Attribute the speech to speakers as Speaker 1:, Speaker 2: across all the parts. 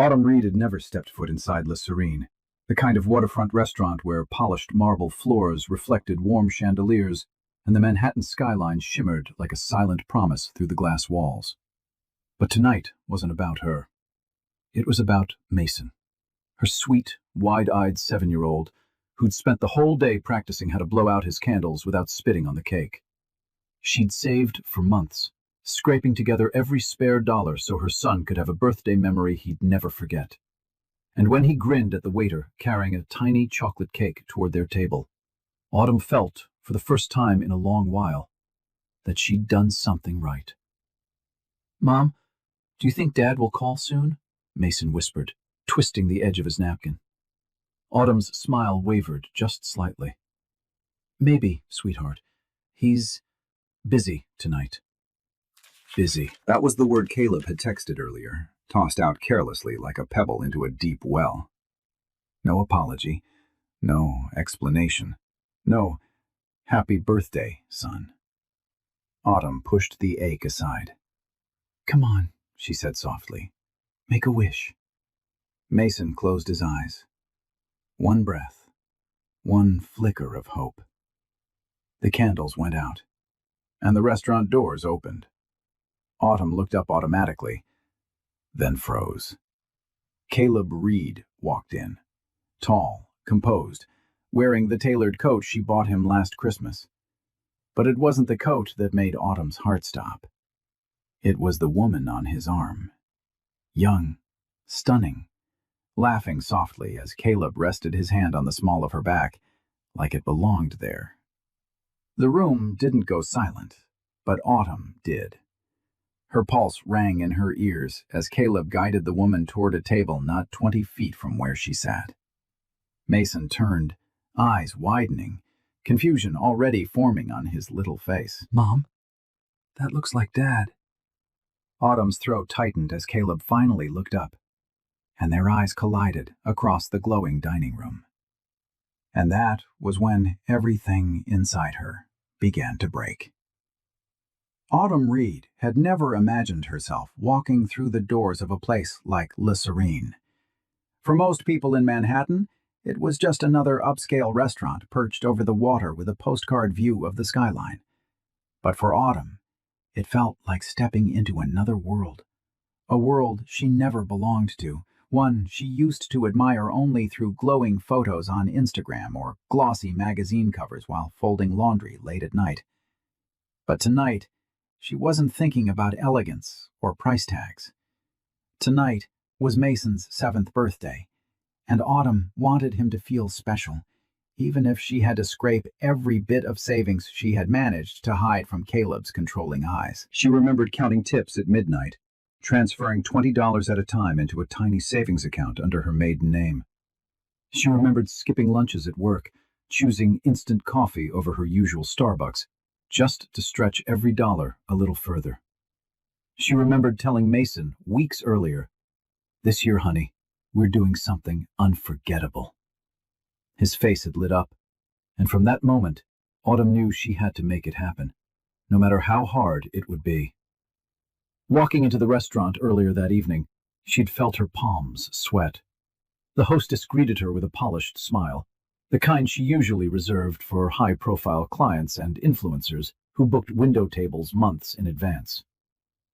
Speaker 1: Autumn Reed had never stepped foot inside Le Serene, the kind of waterfront restaurant where polished marble floors reflected warm chandeliers and the Manhattan skyline shimmered like a silent promise through the glass walls. But tonight wasn't about her. It was about Mason, her sweet, wide-eyed 7-year-old who'd spent the whole day practicing how to blow out his candles without spitting on the cake. She'd saved for months, scraping together every spare dollar so her son could have a birthday memory he'd never forget. And when he grinned at the waiter carrying a tiny chocolate cake toward their table, Autumn felt, for the first time in a long while, that she'd done something right. "Mom, do you think Dad will call soon?" Mason whispered, twisting the edge of his napkin. Autumn's smile wavered just slightly. "Maybe, sweetheart. He's busy tonight." Busy. That was the word Caleb had texted earlier, tossed out carelessly like a pebble into a deep well. No apology, no explanation, no "happy birthday, son." Autumn pushed the ache aside. "Come on," she said softly. "Make a wish." Mason closed his eyes. One breath, one flicker of hope. The candles went out, and the restaurant doors opened. Autumn looked up automatically, then froze. Caleb Reed walked in, tall, composed, wearing the tailored coat she bought him last Christmas. But it wasn't the coat that made Autumn's heart stop. It was the woman on his arm. Young, stunning, laughing softly as Caleb rested his hand on the small of her back, like it belonged there. The room didn't go silent, but Autumn did. Her pulse rang in her ears as Caleb guided the woman toward a table not 20 feet from where she sat. Mason turned, eyes widening, confusion already forming on his little face. "Mom, that looks like Dad." Autumn's throat tightened as Caleb finally looked up, and their eyes collided across the glowing dining room. And that was when everything inside her began to break. Autumn Reed had never imagined herself walking through the doors of a place like Le Serene. For most people in Manhattan, it was just another upscale restaurant perched over the water with a postcard view of the skyline. But for Autumn, it felt like stepping into another world, a world she never belonged to, one she used to admire only through glowing photos on Instagram or glossy magazine covers while folding laundry late at night. But tonight, she wasn't thinking about elegance or price tags. Tonight was Mason's 7th birthday, and Autumn wanted him to feel special, even if she had to scrape every bit of savings she had managed to hide from Caleb's controlling eyes. She remembered counting tips at midnight, transferring $20 at a time into a tiny savings account under her maiden name. She remembered skipping lunches at work, choosing instant coffee over her usual Starbucks, just to stretch every dollar a little further. She remembered telling Mason weeks earlier, "This year, honey, we're doing something unforgettable." His face had lit up, and from that moment, Autumn knew she had to make it happen, no matter how hard it would be. Walking into the restaurant earlier that evening, she'd felt her palms sweat. The hostess greeted her with a polished smile, the kind she usually reserved for high-profile clients and influencers who booked window tables months in advance.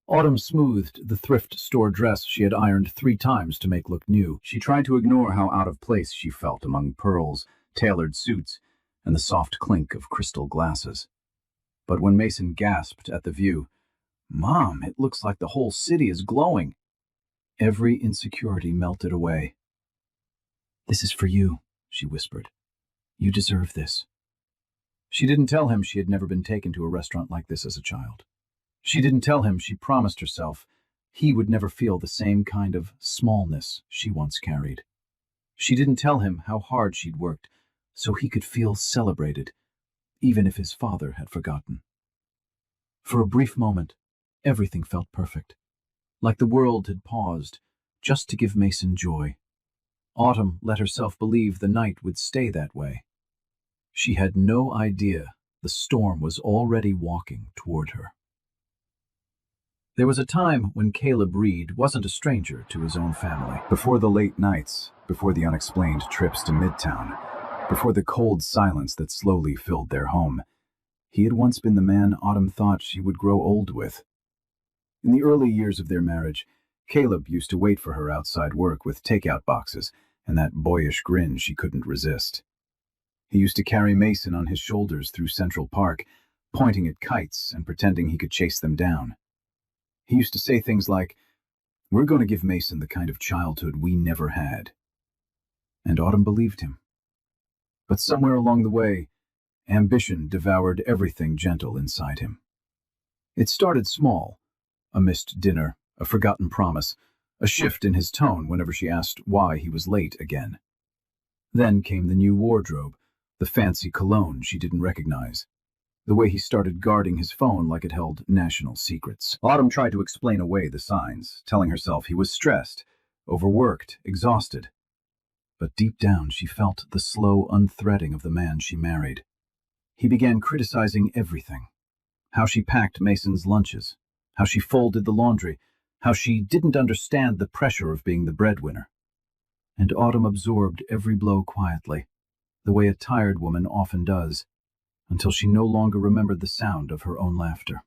Speaker 1: Autumn smoothed the thrift store dress she had ironed 3 times to make look new. She tried to ignore how out of place she felt among pearls, tailored suits, and the soft clink of crystal glasses. But when Mason gasped at the view, "Mom, it looks like the whole city is glowing," every insecurity melted away. "This is for you," she whispered. "You deserve this." She didn't tell him she had never been taken to a restaurant like this as a child. She didn't tell him she promised herself he would never feel the same kind of smallness she once carried. She didn't tell him how hard she'd worked so he could feel celebrated, even if his father had forgotten. For a brief moment, everything felt perfect, like the world had paused just to give Mason joy. Autumn let herself believe the night would stay that way. She had no idea the storm was already walking toward her. There was a time when Caleb Reed wasn't a stranger to his own family. Before the late nights, before the unexplained trips to Midtown, before the cold silence that slowly filled their home, he had once been the man Autumn thought she would grow old with. In the early years of their marriage, Caleb used to wait for her outside work with takeout boxes and that boyish grin she couldn't resist. He used to carry Mason on his shoulders through Central Park, pointing at kites and pretending he could chase them down. He used to say things like, "We're going to give Mason the kind of childhood we never had." And Autumn believed him. But somewhere along the way, ambition devoured everything gentle inside him. It started small, a missed dinner, a forgotten promise, a shift in his tone whenever she asked why he was late again. Then came the new wardrobe, the fancy cologne she didn't recognize, the way he started guarding his phone like it held national secrets. Autumn tried to explain away the signs, telling herself he was stressed, overworked, exhausted. But deep down she felt the slow unthreading of the man she married. He began criticizing everything. How she packed Mason's lunches, how she folded the laundry, how she didn't understand the pressure of being the breadwinner. And Autumn absorbed every blow quietly, the way a tired woman often does, until she no longer remembered the sound of her own laughter.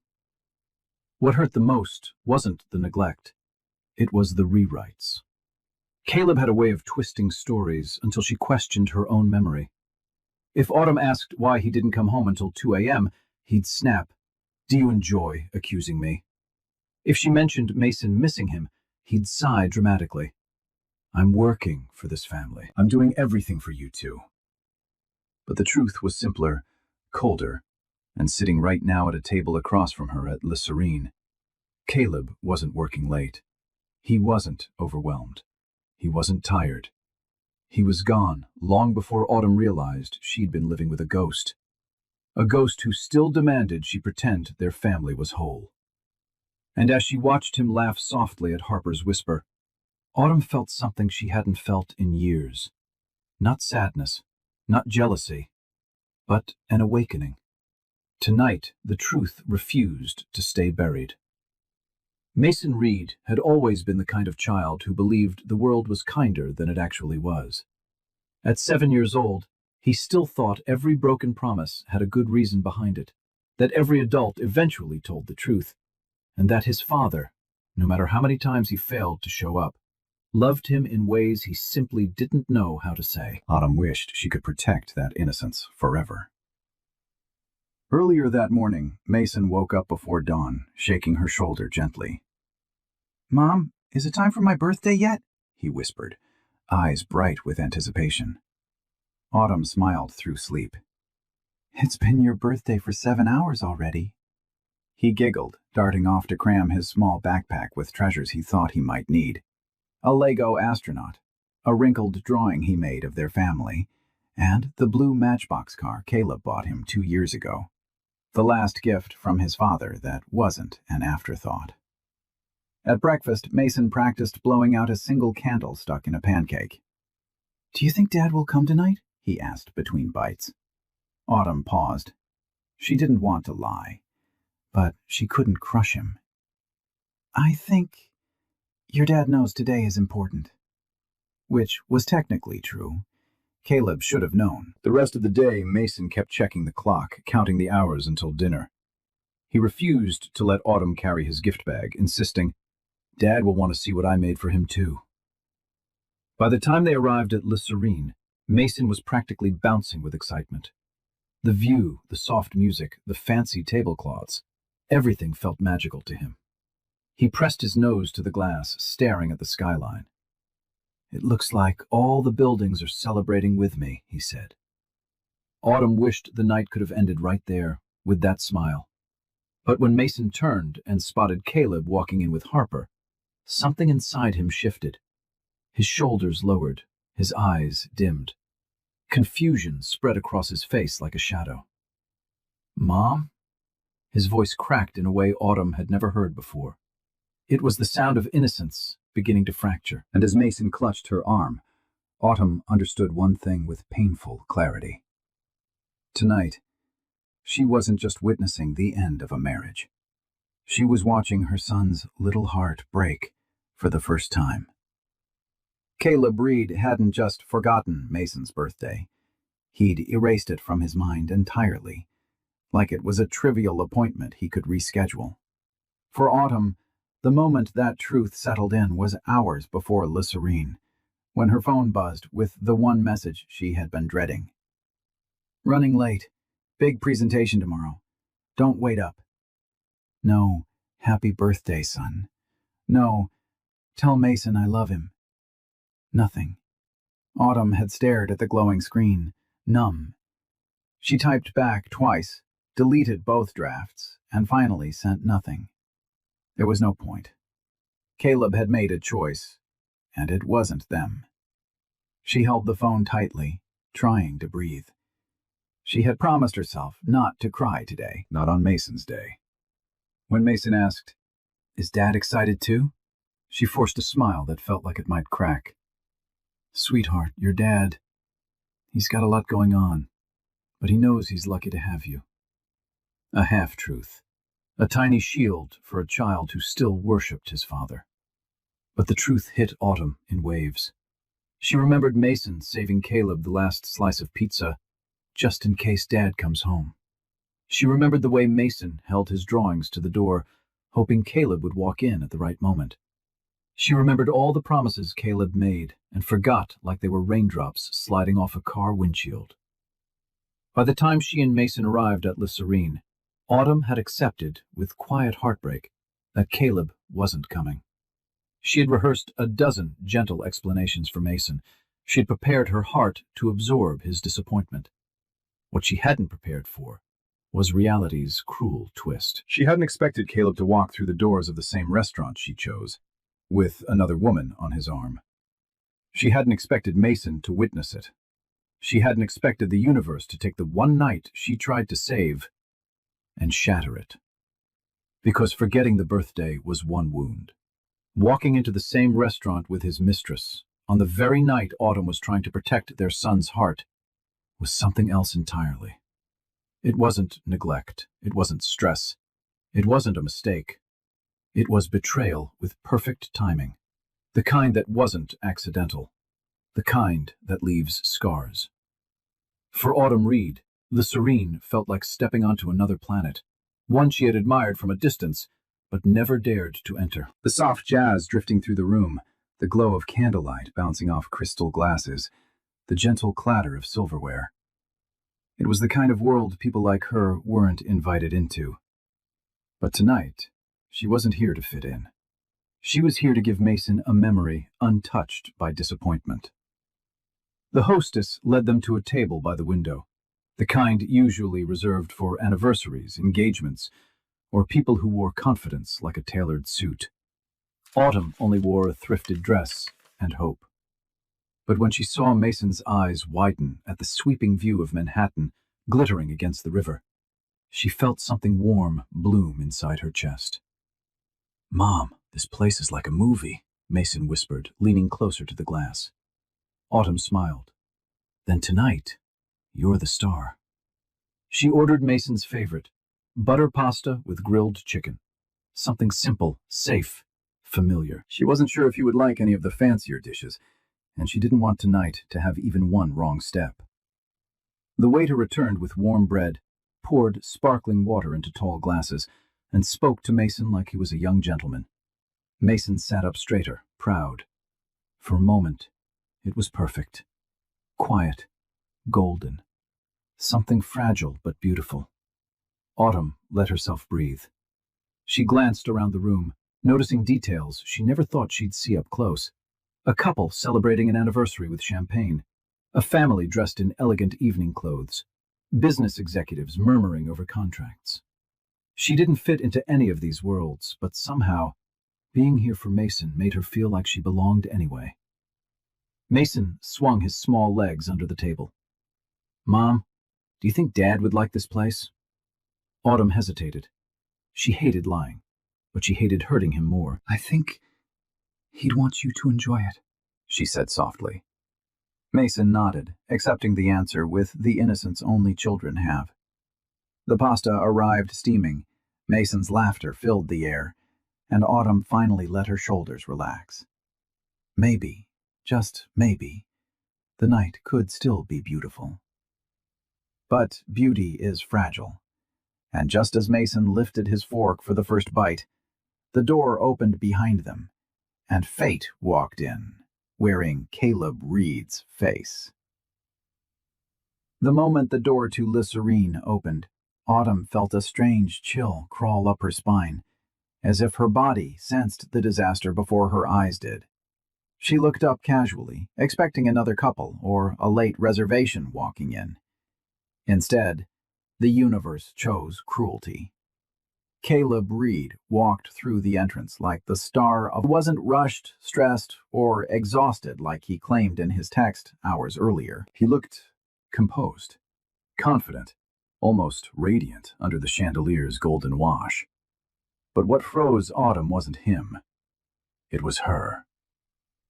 Speaker 1: What hurt the most wasn't the neglect. It was the rewrites. Caleb had a way of twisting stories until she questioned her own memory. If Autumn asked why he didn't come home until 2 a.m., he'd snap, "Do you enjoy accusing me?" If she mentioned Mason missing him, he'd sigh dramatically. "I'm working for this family. I'm doing everything for you two." But the truth was simpler, colder, and sitting right now at a table across from her at Le Serene. Caleb wasn't working late. He wasn't overwhelmed. He wasn't tired. He was gone long before Autumn realized she'd been living with a ghost who still demanded she pretend their family was whole. And as she watched him laugh softly at Harper's whisper, Autumn felt something she hadn't felt in years. Not sadness, not jealousy, but an awakening. Tonight, the truth refused to stay buried. Mason Reed had always been the kind of child who believed the world was kinder than it actually was. At 7 years old, he still thought every broken promise had a good reason behind it, that every adult eventually told the truth, and that his father, no matter how many times he failed to show up, loved him in ways he simply didn't know how to say. Autumn wished she could protect that innocence forever. Earlier that morning, Mason woke up before dawn, shaking her shoulder gently. "Mom, is it time for my birthday yet?" he whispered, eyes bright with anticipation. Autumn smiled through sleep. "It's been your birthday for 7 hours already." He giggled, darting off to cram his small backpack with treasures he thought he might need. A Lego astronaut, a wrinkled drawing he made of their family, and the blue Matchbox car Caleb bought him 2 years ago. The last gift from his father that wasn't an afterthought. At breakfast, Mason practiced blowing out a single candle stuck in a pancake. "Do you think Dad will come tonight?" he asked between bites. Autumn paused. She didn't want to lie, but she couldn't crush him. "I think your dad knows today is important." Which was technically true. Caleb should have known. The rest of the day, Mason kept checking the clock, counting the hours until dinner. He refused to let Autumn carry his gift bag, insisting, "Dad will want to see what I made for him too." By the time they arrived at Le Serene, Mason was practically bouncing with excitement. The view, the soft music, the fancy tablecloths, everything felt magical to him. He pressed his nose to the glass, staring at the skyline. "It looks like all the buildings are celebrating with me," he said. Autumn wished the night could have ended right there, with that smile. But when Mason turned and spotted Caleb walking in with Harper, something inside him shifted. His shoulders lowered, his eyes dimmed. Confusion spread across his face like a shadow. "Mom?" His voice cracked in a way Autumn had never heard before. It was the sound of innocence beginning to fracture, and as Mason clutched her arm, Autumn understood one thing with painful clarity. Tonight, she wasn't just witnessing the end of a marriage. She was watching her son's little heart break for the first time. Caleb Reed hadn't just forgotten Mason's birthday. He'd erased it from his mind entirely, like it was a trivial appointment he could reschedule. For Autumn, the moment that truth settled in was hours before Lisserine, when her phone buzzed with the one message she had been dreading. "Running late. Big presentation tomorrow. Don't wait up." "No, happy birthday, son. No, tell Mason I love him." Nothing. Autumn had stared at the glowing screen, numb. She typed back twice, deleted both drafts, and finally sent nothing. There was no point. Caleb had made a choice, and it wasn't them. She held the phone tightly, trying to breathe. She had promised herself not to cry today, not on Mason's day. When Mason asked, "Is Dad excited too?" she forced a smile that felt like it might crack. "Sweetheart, your dad, he's got a lot going on, but he knows he's lucky to have you." A half-truth. A tiny shield for a child who still worshipped his father. But the truth hit Autumn in waves. She remembered Mason saving Caleb the last slice of pizza, just in case Dad comes home. She remembered the way Mason held his drawings to the door, hoping Caleb would walk in at the right moment. She remembered all the promises Caleb made and forgot like they were raindrops sliding off a car windshield. By the time she and Mason arrived at Lisserine, Autumn had accepted, with quiet heartbreak, that Caleb wasn't coming. She had rehearsed a dozen gentle explanations for Mason. She had prepared her heart to absorb his disappointment. What she hadn't prepared for was reality's cruel twist. She hadn't expected Caleb to walk through the doors of the same restaurant she chose, with another woman on his arm. She hadn't expected Mason to witness it. She hadn't expected the universe to take the one night she tried to save and shatter it. Because forgetting the birthday was one wound. Walking into the same restaurant with his mistress, on the very night Autumn was trying to protect their son's heart, was something else entirely. It wasn't neglect. It wasn't stress. It wasn't a mistake. It was betrayal with perfect timing. The kind that wasn't accidental. The kind that leaves scars. For Autumn Reed, Lisserine felt like stepping onto another planet, one she had admired from a distance, but never dared to enter. The soft jazz drifting through the room, the glow of candlelight bouncing off crystal glasses, the gentle clatter of silverware. It was the kind of world people like her weren't invited into. But tonight, she wasn't here to fit in. She was here to give Mason a memory untouched by disappointment. The hostess led them to a table by the window, the kind usually reserved for anniversaries, engagements, or people who wore confidence like a tailored suit. Autumn only wore a thrifted dress and hope. But when she saw Mason's eyes widen at the sweeping view of Manhattan glittering against the river, she felt something warm bloom inside her chest. "Mom, this place is like a movie," Mason whispered, leaning closer to the glass. Autumn smiled. "Then tonight, you're the star." She ordered Mason's favorite, butter pasta with grilled chicken. Something simple, safe, familiar. She wasn't sure if he would like any of the fancier dishes, and she didn't want tonight to have even one wrong step. The waiter returned with warm bread, poured sparkling water into tall glasses, and spoke to Mason like he was a young gentleman. Mason sat up straighter, proud. For a moment, it was perfect. Quiet, golden. Something fragile but beautiful. Autumn let herself breathe. She glanced around the room, noticing details she never thought she'd see up close. A couple celebrating an anniversary with champagne. A family dressed in elegant evening clothes. Business executives murmuring over contracts. She didn't fit into any of these worlds, but somehow, being here for Mason made her feel like she belonged anyway. Mason swung his small legs under the table. "Mom, do you think Dad would like this place?" Autumn hesitated. She hated lying, but she hated hurting him more. "I think he'd want you to enjoy it," she said softly. Mason nodded, accepting the answer with the innocence only children have. The pasta arrived steaming, Mason's laughter filled the air, and Autumn finally let her shoulders relax. Maybe, just maybe, the night could still be beautiful. But beauty is fragile, and just as Mason lifted his fork for the first bite, the door opened behind them, and Fate walked in, wearing Caleb Reed's face. The moment the door to Le Serene opened, Autumn felt a strange chill crawl up her spine, as if her body sensed the disaster before her eyes did. She looked up casually, expecting another couple or a late reservation walking in. Instead, the universe chose cruelty. Caleb Reed walked through the entrance like the star of wasn't rushed, stressed, or exhausted like he claimed in his text hours earlier. He looked composed, confident, almost radiant under the chandelier's golden wash. But what froze Autumn wasn't him. It was her.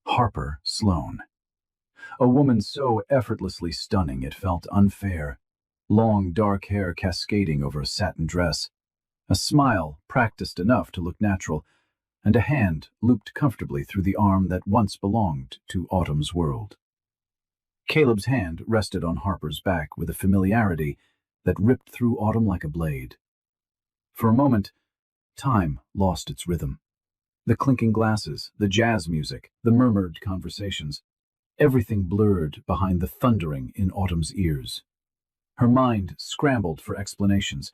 Speaker 1: Harper Sloane. A woman so effortlessly stunning it felt unfair. Long dark hair cascading over a satin dress, a smile practiced enough to look natural, and a hand looped comfortably through the arm that once belonged to Autumn's world. Caleb's hand rested on Harper's back with a familiarity that ripped through Autumn like a blade. For a moment, time lost its rhythm. The clinking glasses, the jazz music, the murmured conversations, everything blurred behind the thundering in Autumn's ears. Her mind scrambled for explanations.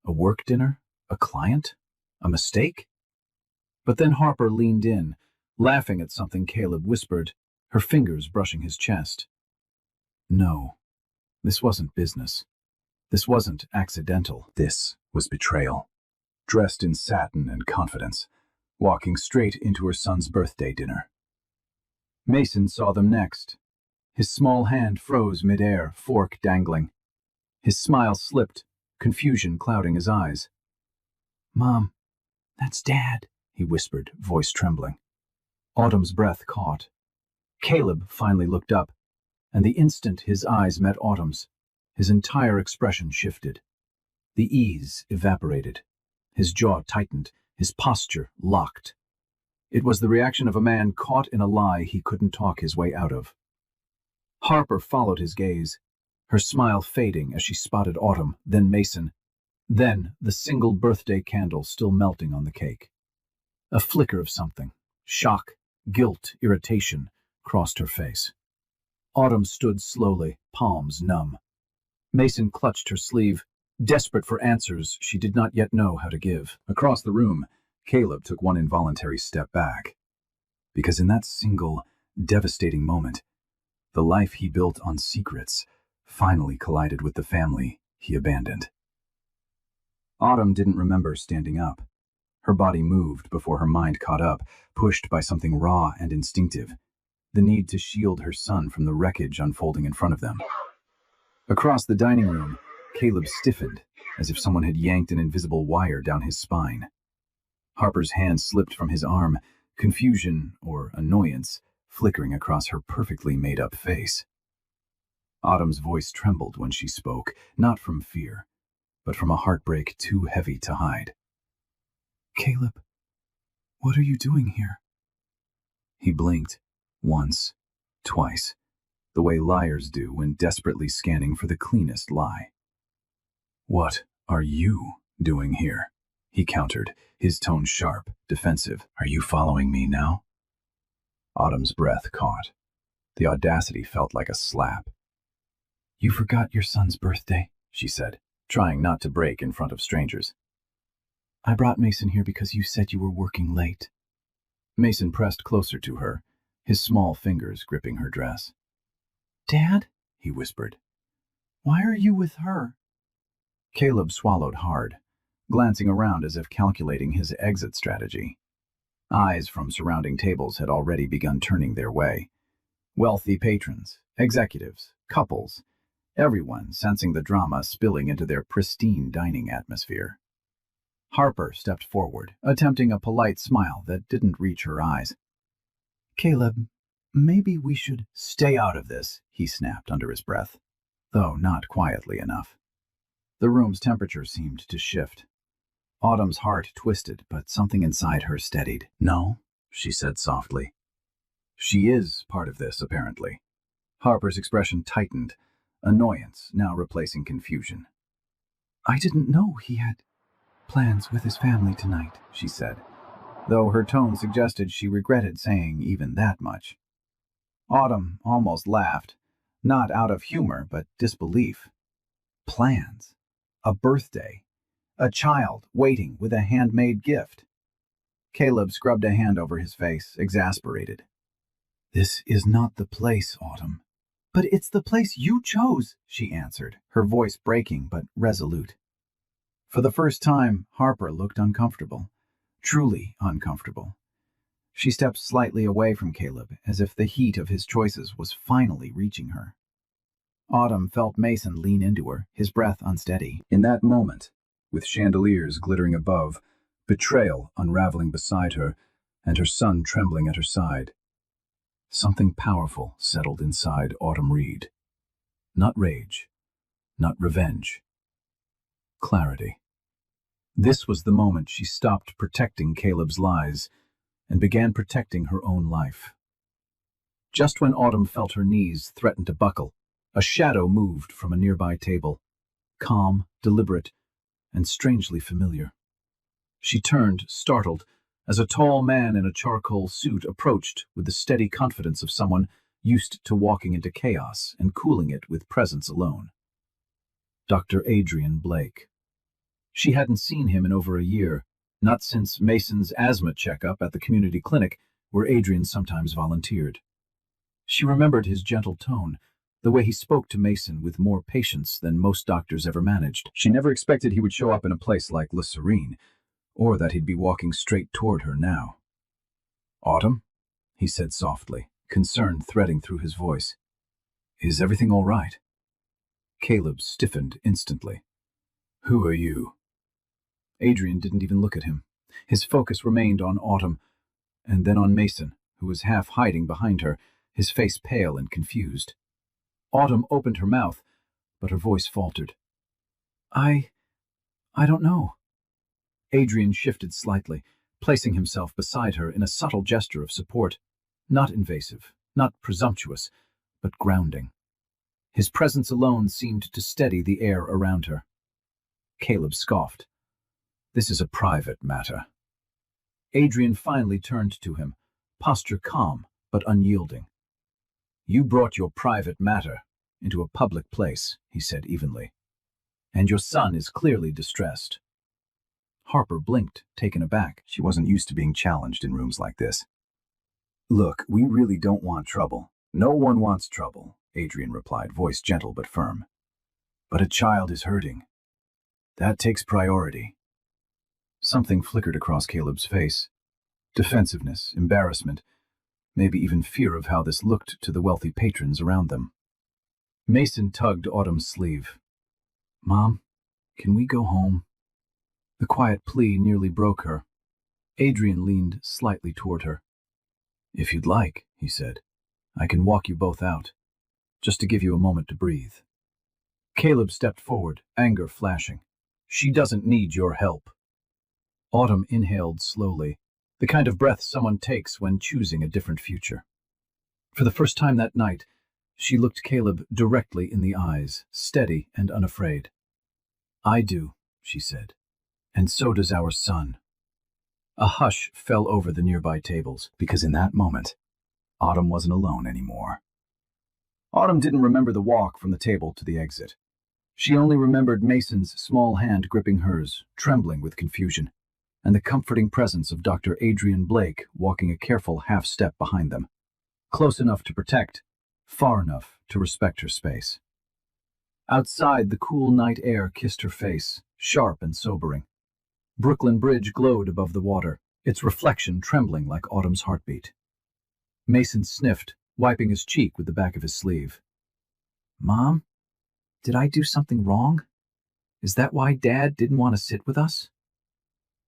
Speaker 1: A work dinner? A client? A mistake? But then Harper leaned in, laughing at something Caleb whispered, her fingers brushing his chest. No, this wasn't business. This wasn't accidental. This was betrayal. Dressed in satin and confidence, walking straight into her son's birthday dinner. Mason saw them next. His small hand froze midair, fork dangling. His smile slipped, confusion clouding his eyes. "Mom, that's Dad," he whispered, voice trembling. Autumn's breath caught. Caleb finally looked up, and the instant his eyes met Autumn's, his entire expression shifted. The ease evaporated. His jaw tightened, his posture locked. It was the reaction of a man caught in a lie he couldn't talk his way out of. Harper followed his gaze, her smile fading as she spotted Autumn, then Mason, then the single birthday candle still melting on the cake. A flicker of something, shock, guilt, irritation, crossed her face. Autumn stood slowly, palms numb. Mason clutched her sleeve, desperate for answers she did not yet know how to give. Across the room, Caleb took one involuntary step back. Because in that single, devastating moment, the life he built on secrets finally collided with the family he abandoned. Autumn didn't remember standing up. Her body moved before her mind caught up, pushed by something raw and instinctive, the need to shield her son from the wreckage unfolding in front of them. Across the dining room, Caleb stiffened, as if someone had yanked an invisible wire down his spine. Harper's hand slipped from his arm, confusion or annoyance flickering across her perfectly made-up face. Autumn's voice trembled when she spoke, not from fear, but from a heartbreak too heavy to hide. "Caleb, what are you doing here?" He blinked, once, twice, the way liars do when desperately scanning for the cleanest lie. "What are you doing here?" he countered, his tone sharp, defensive. "Are you following me now?" Autumn's breath caught. The audacity felt like a slap. "You forgot your son's birthday," she said, trying not to break in front of strangers. "I brought Mason here because you said you were working late." Mason pressed closer to her, his small fingers gripping her dress. "Dad?" he whispered. "Why are you with her?" Caleb swallowed hard, glancing around as if calculating his exit strategy. Eyes from surrounding tables had already begun turning their way. Wealthy patrons, executives, couples, everyone sensing the drama spilling into their pristine dining atmosphere. Harper stepped forward, attempting a polite smile that didn't reach her eyes. "Caleb, maybe we should stay out of this," he snapped under his breath, though not quietly enough. The room's temperature seemed to shift. Autumn's heart twisted, but something inside her steadied. "No," she said softly. "She is part of this, apparently." Harper's expression tightened, annoyance now replacing confusion. "I didn't know he had plans with his family tonight," she said, though her tone suggested she regretted saying even that much. Autumn almost laughed, not out of humor but disbelief. Plans? A birthday? A child waiting with a handmade gift? Caleb scrubbed a hand over his face, exasperated. "This is not the place, Autumn." "But it's the place you chose," she answered, her voice breaking but resolute. For the first time, Harper looked uncomfortable, truly uncomfortable. She stepped slightly away from Caleb, as if the heat of his choices was finally reaching her. Autumn felt Mason lean into her, his breath unsteady. In that moment, with chandeliers glittering above, betrayal unraveling beside her, and her son trembling at her side, something powerful settled inside Autumn Reed. Not rage, not revenge. Clarity. This was the moment she stopped protecting Caleb's lies and began protecting her own life. Just when Autumn felt her knees threaten to buckle, a shadow moved from a nearby table, calm, deliberate, and strangely familiar. She turned, startled, as a tall man in a charcoal suit approached with the steady confidence of someone used to walking into chaos and cooling it with presence alone. Dr. Adrian Blake. She hadn't seen him in over a year, not since Mason's asthma checkup at the community clinic where Adrian sometimes volunteered. She remembered his gentle tone, the way he spoke to Mason with more patience than most doctors ever managed. She never expected he would show up in a place like La Serene, or that he'd be walking straight toward her now. "Autumn?" he said softly, concern threading through his voice. "Is everything all right?" Caleb stiffened instantly. "Who are you?" Adrian didn't even look at him. His focus remained on Autumn, and then on Mason, who was half hiding behind her, his face pale and confused. Autumn opened her mouth, but her voice faltered. I don't know." Adrian shifted slightly, placing himself beside her in a subtle gesture of support, not invasive, not presumptuous, but grounding. His presence alone seemed to steady the air around her. Caleb scoffed. "This is a private matter." Adrian finally turned to him, posture calm but unyielding. "You brought your private matter into a public place," he said evenly. "And your son is clearly distressed." Harper blinked, taken aback. She wasn't used to being challenged in rooms like this. "Look, we really don't want trouble. No one wants trouble," Adrian replied, voice gentle but firm. "But a child is hurting. That takes priority." Something flickered across Caleb's face. Defensiveness, embarrassment, maybe even fear of how this looked to the wealthy patrons around them. Mason tugged Autumn's sleeve. "Mom, can we go home?" The quiet plea nearly broke her. Adrian leaned slightly toward her. "If you'd like," he said, "I can walk you both out, just to give you a moment to breathe." Caleb stepped forward, anger flashing. "She doesn't need your help." Autumn inhaled slowly, the kind of breath someone takes when choosing a different future. For the first time that night, she looked Caleb directly in the eyes, steady and unafraid. "I do," she said, "and so does our son." A hush fell over the nearby tables, because in that moment, Autumn wasn't alone anymore. Autumn didn't remember the walk from the table to the exit. She only remembered Mason's small hand gripping hers, trembling with confusion, and the comforting presence of Dr. Adrian Blake walking a careful half-step behind them, close enough to protect, far enough to respect her space. Outside, the cool night air kissed her face, sharp and sobering. Brooklyn Bridge glowed above the water, its reflection trembling like Autumn's heartbeat. Mason sniffed, wiping his cheek with the back of his sleeve. "Mom, did I do something wrong? Is that why Dad didn't want to sit with us?"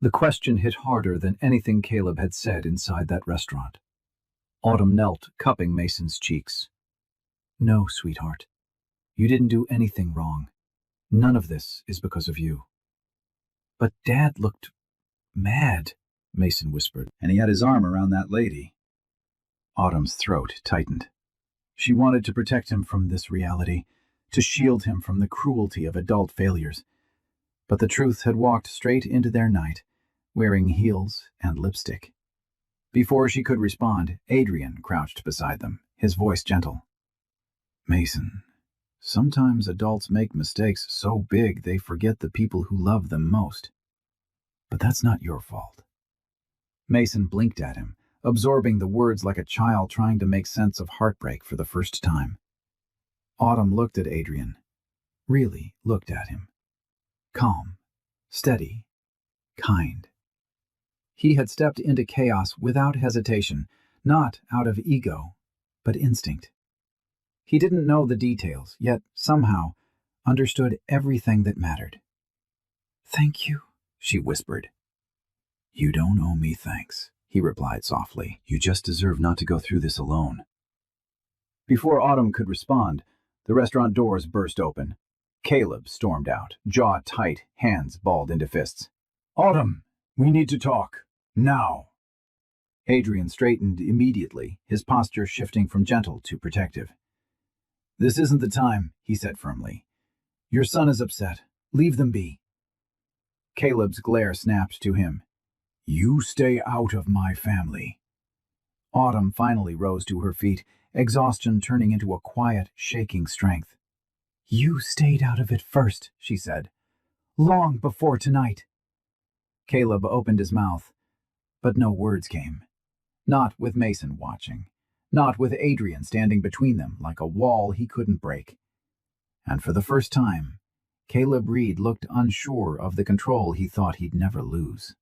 Speaker 1: The question hit harder than anything Caleb had said inside that restaurant. Autumn knelt, cupping Mason's cheeks. "No, sweetheart. You didn't do anything wrong. None of this is because of you." But Dad looked mad, Mason whispered. And he had his arm around that lady. Autumn's throat tightened. She wanted to protect him from this reality, to shield him from the cruelty of adult failures. But the truth had walked straight into their night, wearing heels and lipstick. Before she could respond, Adrian crouched beside them, his voice gentle. Mason, sometimes adults make mistakes so big they forget the people who love them most. But that's not your fault. Mason blinked at him, absorbing the words like a child trying to make sense of heartbreak for the first time. Autumn looked at Adrian, really looked at him. Calm, steady, kind. He had stepped into chaos without hesitation, not out of ego, but instinct. He didn't know the details, yet somehow understood everything that mattered. "Thank you," she whispered. "You don't owe me thanks," he replied softly. "You just deserve not to go through this alone." Before Autumn could respond, the restaurant doors burst open. Caleb stormed out, jaw tight, hands balled into fists. "Autumn, we need to talk. Now." Adrian straightened immediately, his posture shifting from gentle to protective. "This isn't the time," he said firmly. "Your son is upset. Leave them be." Caleb's glare snapped to him. "You stay out of my family." Autumn finally rose to her feet, exhaustion turning into a quiet, shaking strength. "You stayed out of it first," she said. "Long before tonight." Caleb opened his mouth, but no words came. Not with Mason watching. Not with Adrian standing between them like a wall he couldn't break. And for the first time, Caleb Reed looked unsure of the control he thought he'd never lose.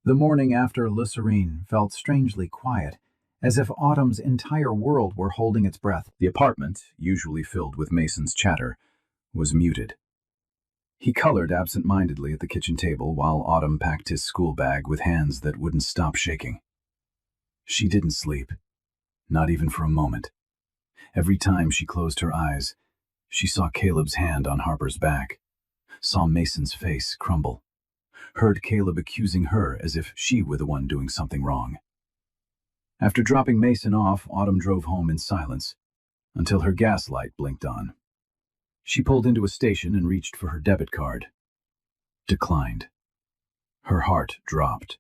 Speaker 1: The morning after Le Serene felt strangely quiet, as if Autumn's entire world were holding its breath. The apartment, usually filled with Mason's chatter, was muted. He colored absent-mindedly at the kitchen table while Autumn packed his school bag with hands that wouldn't stop shaking. She didn't sleep, not even for a moment. Every time she closed her eyes, she saw Caleb's hand on Harper's back, saw Mason's face crumble, heard Caleb accusing her as if she were the one doing something wrong. After dropping Mason off, Autumn drove home in silence, until her gas light blinked on. She pulled into a station and reached for her debit card. Declined. Her heart dropped.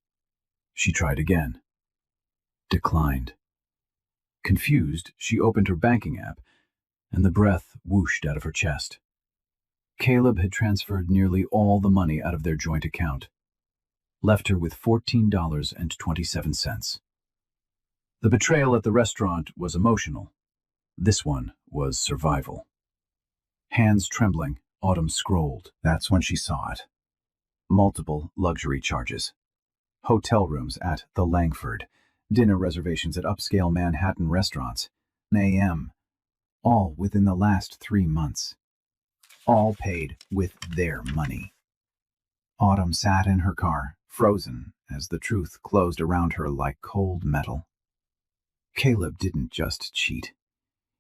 Speaker 1: She tried again. Declined. Confused, she opened her banking app, and the breath whooshed out of her chest. Caleb had transferred nearly all the money out of their joint account, left her with $14.27. The betrayal at the restaurant was emotional. This one was survival. Hands trembling, Autumn scrolled. That's when she saw it. Multiple luxury charges. Hotel rooms at the Langford, dinner reservations at upscale Manhattan restaurants, a.m., all within the last 3 months. All paid with their money. Autumn sat in her car, frozen, as the truth closed around her like cold metal. Caleb didn't just cheat.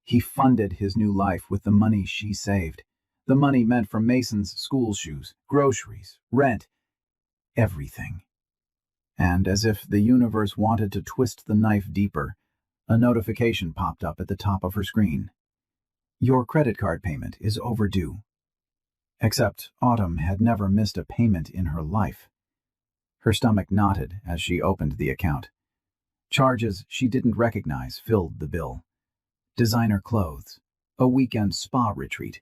Speaker 1: He funded his new life with the money she saved. The money meant for Mason's school shoes, groceries, rent, everything. And as if the universe wanted to twist the knife deeper, a notification popped up at the top of her screen. Your credit card payment is overdue. Except Autumn had never missed a payment in her life. Her stomach knotted as she opened the account. Charges she didn't recognize filled the bill. Designer clothes, a weekend spa retreat,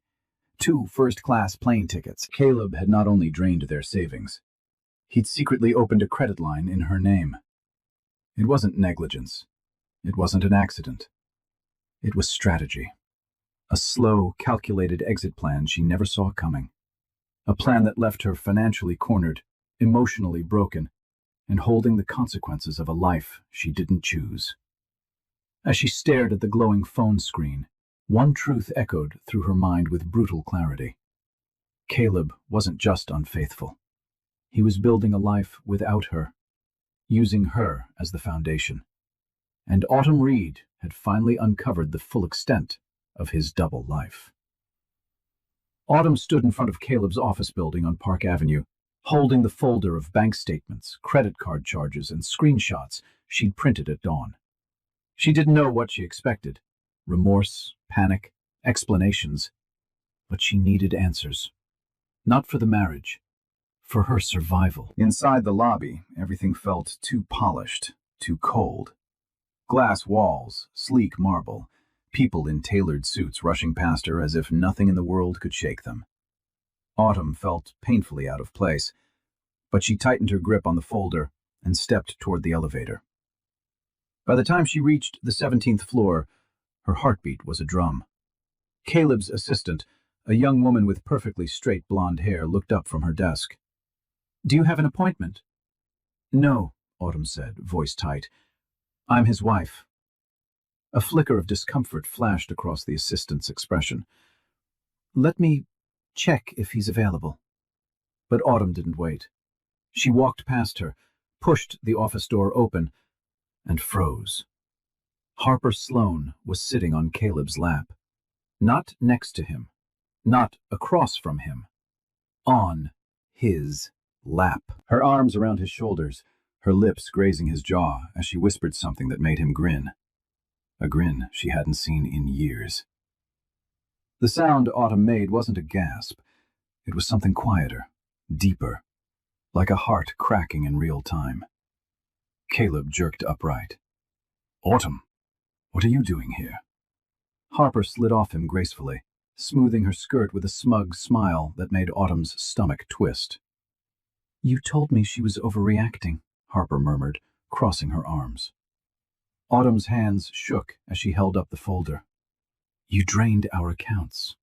Speaker 1: 2 first-class plane tickets. Caleb had not only drained their savings, he'd secretly opened a credit line in her name. It wasn't negligence. It wasn't an accident. It was strategy. A slow, calculated exit plan she never saw coming. A plan that left her financially cornered, emotionally broken, and holding the consequences of a life she didn't choose. As she stared at the glowing phone screen, one truth echoed through her mind with brutal clarity. Caleb wasn't just unfaithful. He was building a life without her, using her as the foundation. And Autumn Reed had finally uncovered the full extent of his double life. Autumn stood in front of Caleb's office building on Park Avenue, holding the folder of bank statements, credit card charges, and screenshots she'd printed at dawn. She didn't know what she expected: remorse, panic, explanations. But she needed answers. Not for the marriage, for her survival. Inside the lobby, everything felt too polished, too cold. Glass walls, sleek marble, people in tailored suits rushing past her as if nothing in the world could shake them. Autumn felt painfully out of place, but she tightened her grip on the folder and stepped toward the elevator. By the time she reached the 17th floor, her heartbeat was a drum. Caleb's assistant, a young woman with perfectly straight blonde hair, looked up from her desk. "Do you have an appointment?" "No," Autumn said, voice tight. "I'm his wife." A flicker of discomfort flashed across the assistant's expression. "Let me check if he's available." But Autumn didn't wait. She walked past her, pushed the office door open, and froze. Harper Sloane was sitting on Caleb's lap. Not next to him, not across from him. On his lap. Her arms around his shoulders, her lips grazing his jaw as she whispered something that made him grin. A grin she hadn't seen in years. The sound Autumn made wasn't a gasp. It was something quieter, deeper, like a heart cracking in real time. Caleb jerked upright. "Autumn, what are you doing here?" Harper slid off him gracefully, smoothing her skirt with a smug smile that made Autumn's stomach twist. "You told me she was overreacting," Harper murmured, crossing her arms. Autumn's hands shook as she held up the folder. "You drained our accounts.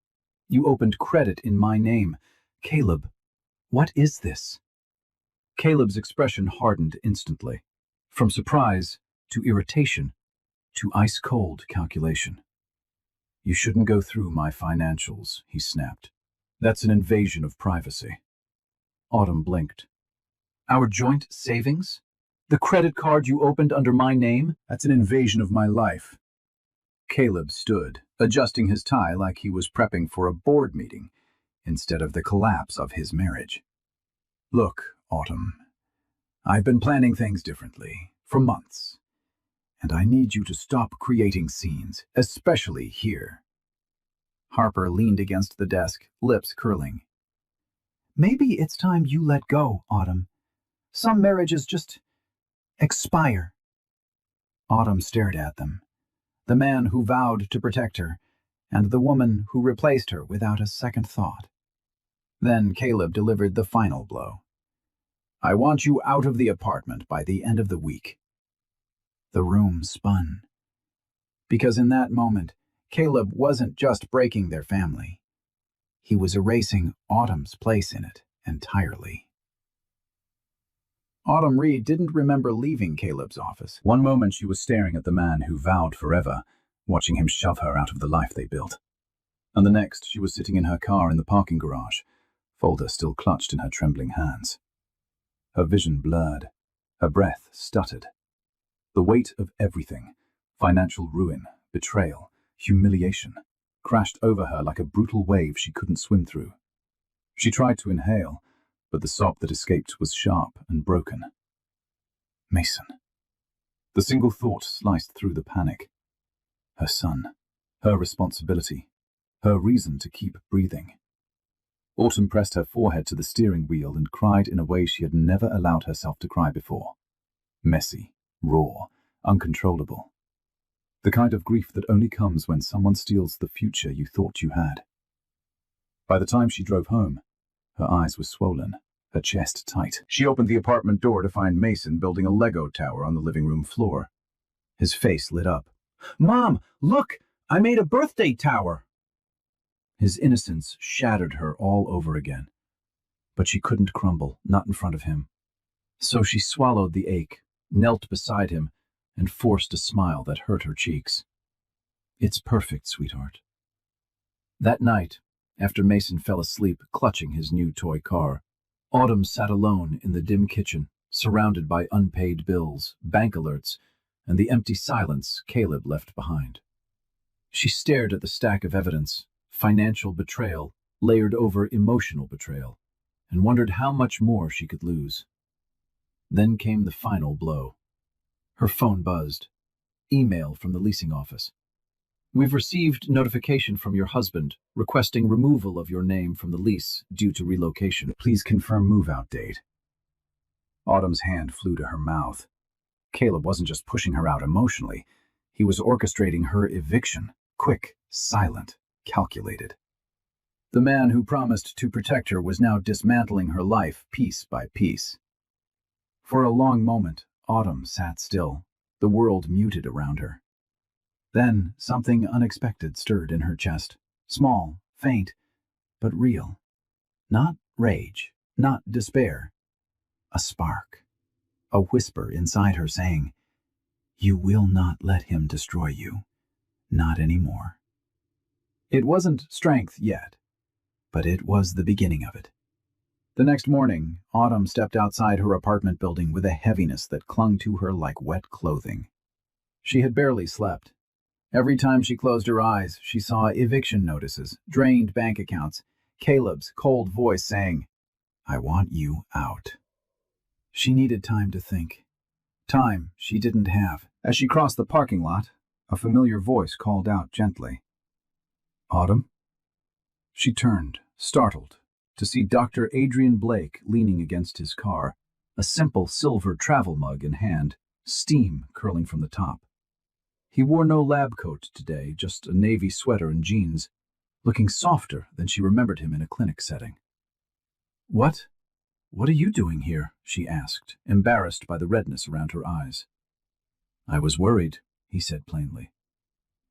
Speaker 1: You opened credit in my name. Caleb, what is this?" Caleb's expression hardened instantly, from surprise to irritation to ice-cold calculation. "You shouldn't go through my financials," he snapped. "That's an invasion of privacy." Autumn blinked. "Our joint savings? The credit card you opened under my name? That's an invasion of my life." Caleb stood, adjusting his tie like he was prepping for a board meeting instead of the collapse of his marriage. "Look, Autumn, I've been planning things differently for months, and I need you to stop creating scenes, especially here." Harper leaned against the desk, lips curling. "Maybe it's time you let go, Autumn. Some marriages just expire." Autumn stared at them. The man who vowed to protect her, and the woman who replaced her without a second thought. Then Caleb delivered the final blow. "I want you out of the apartment by the end of the week." The room spun. Because in that moment, Caleb wasn't just breaking their family. He was erasing Autumn's place in it entirely. Autumn Reed didn't remember leaving Caleb's office. One moment she was staring at the man who vowed forever, watching him shove her out of the life they built. And the next, she was sitting in her car in the parking garage, folder still clutched in her trembling hands. Her vision blurred, her breath stuttered. The weight of everything, financial ruin, betrayal, humiliation, crashed over her like a brutal wave she couldn't swim through. She tried to inhale, but the sob that escaped was sharp and broken. Mason. The single thought sliced through the panic. Her son, her responsibility, her reason to keep breathing. Autumn pressed her forehead to the steering wheel and cried in a way she had never allowed herself to cry before. Messy, raw, uncontrollable. The kind of grief that only comes when someone steals the future you thought you had. By the time she drove home, her eyes were swollen, her chest tight. She opened the apartment door to find Mason building a Lego tower on the living room floor. His face lit up. "Mom, look! I made a birthday tower!" His innocence shattered her all over again. But she couldn't crumble, not in front of him. So she swallowed the ache, knelt beside him, and forced a smile that hurt her cheeks. "It's perfect, sweetheart." That night, after Mason fell asleep clutching his new toy car, Autumn sat alone in the dim kitchen, surrounded by unpaid bills, bank alerts, and the empty silence Caleb left behind. She stared at the stack of evidence, financial betrayal, layered over emotional betrayal. and wondered how much more she could lose. Then came the final blow. Her phone buzzed. Email from the leasing office. We've received notification from your husband requesting removal of your name from the lease due to relocation. Please confirm move-out date. Autumn's hand flew to her mouth. Caleb wasn't just pushing her out emotionally. He was orchestrating her eviction. Quick, silent, calculated. The man who promised to protect her was now dismantling her life piece by piece. For a long moment, Autumn sat still, the world muted around her. Then something unexpected stirred in her chest, small, faint, but real. Not rage, not despair. A spark, a whisper inside her saying, "You will not let him destroy you. Not anymore." It wasn't strength yet, but it was the beginning of it. The next morning, Autumn stepped outside her apartment building with a heaviness that clung to her like wet clothing. She had barely slept. Every time she closed her eyes, she saw eviction notices, drained bank accounts, Caleb's cold voice saying, "I want you out." She needed time to think. Time she didn't have. As she crossed the parking lot, a familiar voice called out gently, "Autumn?" She turned, startled, to see Dr. Adrian Blake leaning against his car, a simple silver travel mug in hand, steam curling from the top. He wore no lab coat today, just a navy sweater and jeans, looking softer than she remembered him in a clinic setting. What are you doing here?" she asked, embarrassed by the redness around her eyes. "I was worried," he said plainly.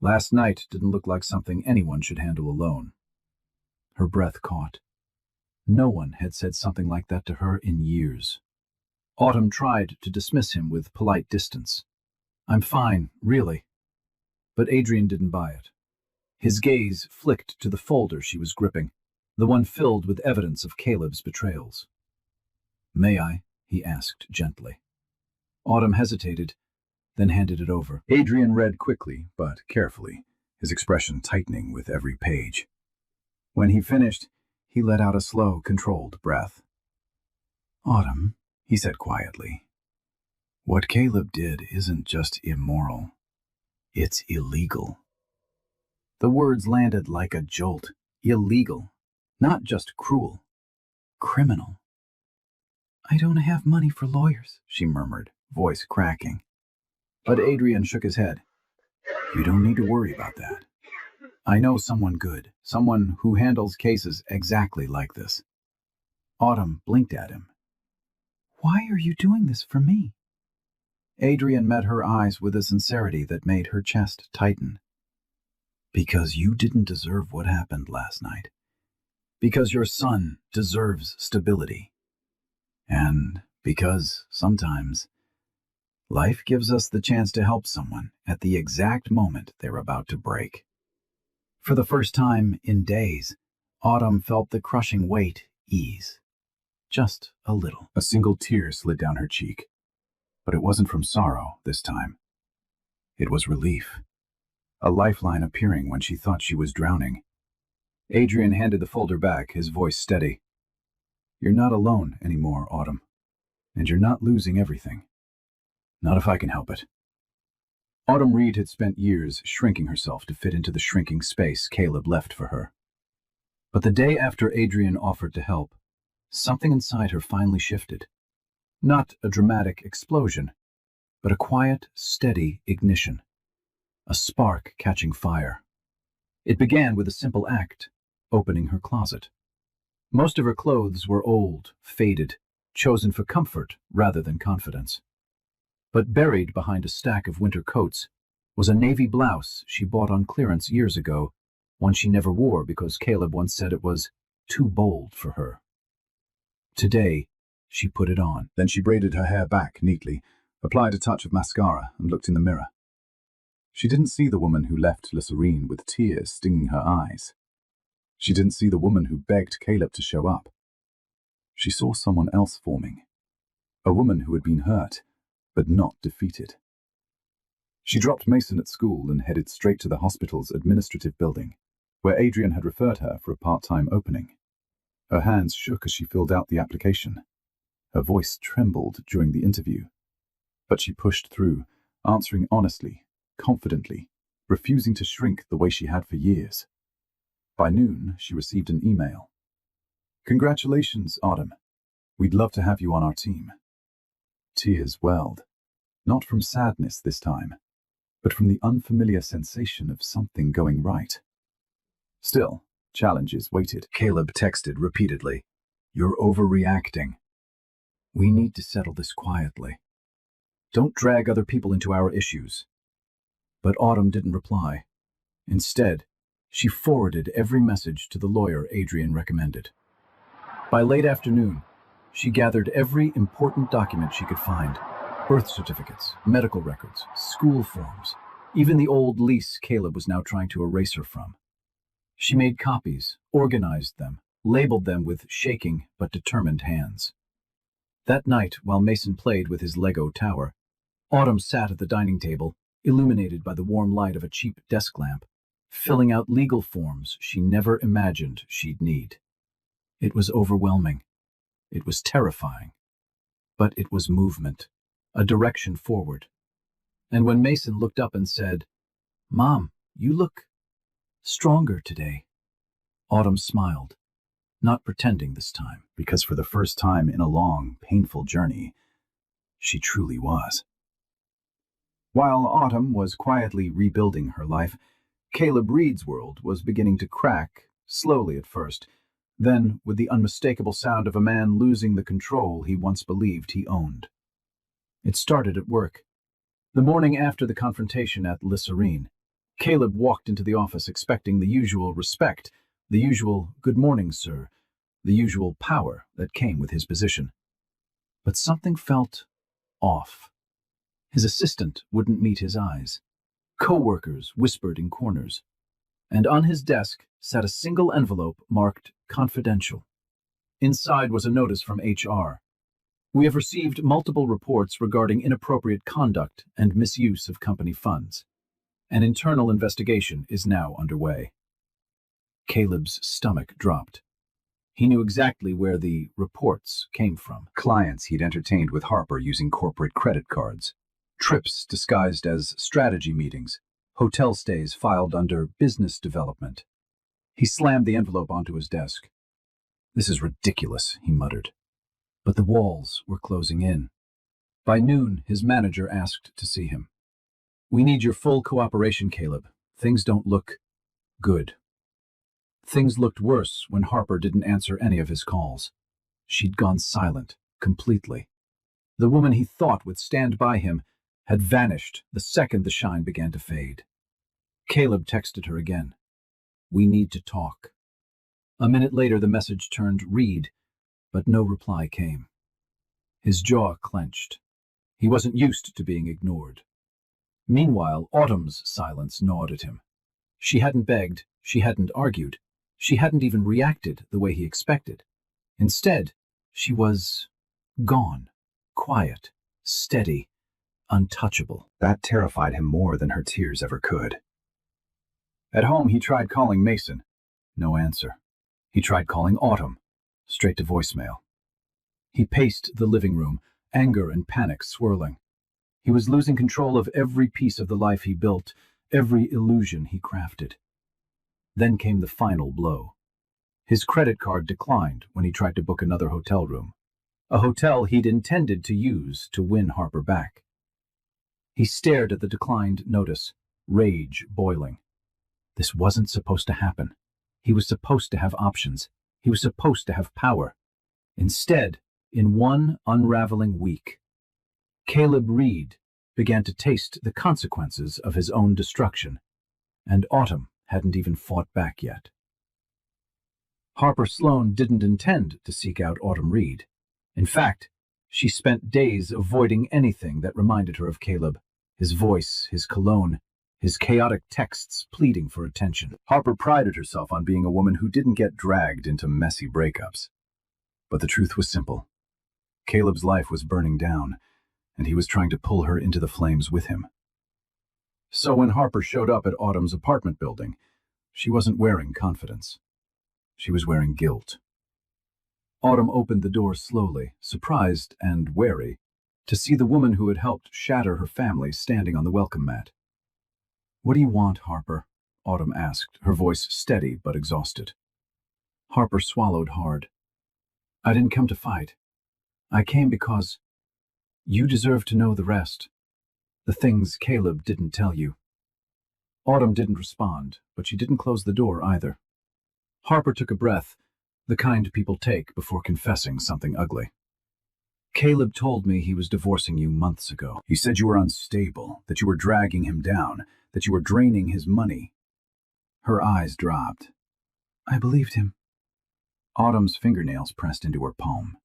Speaker 1: "Last night didn't look like something anyone should handle alone." Her breath caught. No one had said something like that to her in years. Autumn tried to dismiss him with polite distance. "I'm fine, really." But Adrian didn't buy it. His gaze flicked to the folder she was gripping, the one filled with evidence of Caleb's betrayals. "May I?" he asked gently. Autumn hesitated, then handed it over. Adrian read quickly, but carefully, his expression tightening with every page. When he finished, he let out a slow, controlled breath. "Autumn," he said quietly, "what Caleb did isn't just immoral. It's illegal." The words landed like a jolt. Illegal. Not just cruel. Criminal. "I don't have money for lawyers," she murmured, voice cracking. But Adrian shook his head. "You don't need to worry about that. I know someone good, someone who handles cases exactly like this." Autumn blinked at him. "Why are you doing this for me?" Adrian met her eyes with a sincerity that made her chest tighten. "Because you didn't deserve what happened last night. Because your son deserves stability. And because, sometimes, life gives us the chance to help someone at the exact moment they're about to break." For the first time in days, Autumn felt the crushing weight ease. Just a little. A single tear slid down her cheek. But it wasn't from sorrow this time. It was relief. A lifeline appearing when she thought she was drowning. Adrian handed the folder back, his voice steady. "You're not alone anymore, Autumn. And you're not losing everything. Not if I can help it." Autumn Reed had spent years shrinking herself to fit into the shrinking space Caleb left for her. But the day after Adrian offered to help, something inside her finally shifted. Not a dramatic explosion, but a quiet, steady ignition. A spark catching fire. It began with a simple act, opening her closet. Most of her clothes were old, faded, chosen for comfort rather than confidence. But buried behind a stack of winter coats was a navy blouse she bought on clearance years ago, one she never wore because Caleb once said it was too bold for her. Today, she put it on. Then she braided her hair back neatly, applied a touch of mascara, and looked in the mirror. She didn't see the woman who left La Serene with tears stinging her eyes. She didn't see the woman who begged Caleb to show up. She saw someone else forming. A woman who had been hurt, but not defeated. She dropped Mason at school and headed straight to the hospital's administrative building, where Adrian had referred her for a part-time opening. Her hands shook as she filled out the application. Her voice trembled during the interview. But she pushed through, answering honestly, confidently, refusing to shrink the way she had for years. By noon, she received an email. "Congratulations, Autumn. We'd love to have you on our team." Tears welled, not from sadness this time, but from the unfamiliar sensation of something going right. Still, challenges waited. Caleb texted repeatedly. "You're overreacting. We need to settle this quietly. Don't drag other people into our issues." But Autumn didn't reply. Instead, she forwarded every message to the lawyer Adrian recommended. By late afternoon, she gathered every important document she could find: birth certificates, medical records, school forms, even the old lease Caleb was now trying to erase her from. She made copies, organized them, labeled them with shaking but determined hands. That night, while Mason played with his Lego tower, Autumn sat at the dining table, illuminated by the warm light of a cheap desk lamp, filling out legal forms she never imagined she'd need. It was overwhelming. It was terrifying. But it was movement, a direction forward. And when Mason looked up and said, "Mom, you look stronger today," Autumn smiled, not pretending this time, because for the first time in a long, painful journey, she truly was. While Autumn was quietly rebuilding her life, Caleb Reed's world was beginning to crack, slowly at first, then with the unmistakable sound of a man losing the control he once believed he owned. It started at work. The morning after the confrontation at Le Serene, Caleb walked into the office expecting the usual respect, the usual "good morning, sir," the usual power that came with his position. But something felt off. His assistant wouldn't meet his eyes. Co-workers whispered in corners. And on his desk sat a single envelope marked "confidential." Inside was a notice from HR. "We have received multiple reports regarding inappropriate conduct and misuse of company funds. An internal investigation is now underway." Caleb's stomach dropped. He knew exactly where the reports came from. Clients he'd entertained with Harper using corporate credit cards, trips disguised as strategy meetings, hotel stays filed under business development. He slammed the envelope onto his desk. "This is ridiculous," he muttered. But the walls were closing in. By noon, his manager asked to see him. "We need your full cooperation, Caleb. Things don't look good." Things looked worse when Harper didn't answer any of his calls. She'd gone silent, completely. The woman he thought would stand by him had vanished the second the shine began to fade. Caleb texted her again. "We need to talk." A minute later, the message turned "read," but no reply came. His jaw clenched. He wasn't used to being ignored. Meanwhile, Autumn's silence gnawed at him. She hadn't begged, she hadn't argued, she hadn't even reacted the way he expected. Instead, she was gone, quiet, steady, untouchable. That terrified him more than her tears ever could. At home, he tried calling Mason. No answer. He tried calling Autumn. Straight to voicemail. He paced the living room, anger and panic swirling. He was losing control of every piece of the life he built, every illusion he crafted. Then came the final blow. His credit card declined when he tried to book another hotel room, a hotel he'd intended to use to win Harper back. He stared at the declined notice, rage boiling. This wasn't supposed to happen. He was supposed to have options. He was supposed to have power. Instead, in one unraveling week, Caleb Reed began to taste the consequences of his own destruction, and Autumn hadn't even fought back yet. Harper Sloan didn't intend to seek out Autumn Reed. In fact, she spent days avoiding anything that reminded her of Caleb, his voice, his cologne, his chaotic texts pleading for attention. Harper prided herself on being a woman who didn't get dragged into messy breakups. But the truth was simple. Caleb's life was burning down, and he was trying to pull her into the flames with him. So when Harper showed up at Autumn's apartment building, she wasn't wearing confidence. She was wearing guilt. Autumn opened the door slowly, surprised and wary, to see the woman who had helped shatter her family standing on the welcome mat. "What do you want, Harper?" Autumn asked, her voice steady but exhausted. Harper swallowed hard. "I didn't come to fight. I came because you deserve to know the rest. The things Caleb didn't tell you." Autumn didn't respond, but she didn't close the door either. Harper took a breath, the kind people take before confessing something ugly. "Caleb told me he was divorcing you months ago. He said you were unstable, that you were dragging him down, that you were draining his money." Her eyes dropped. "I believed him." Autumn's fingernails pressed into her palm.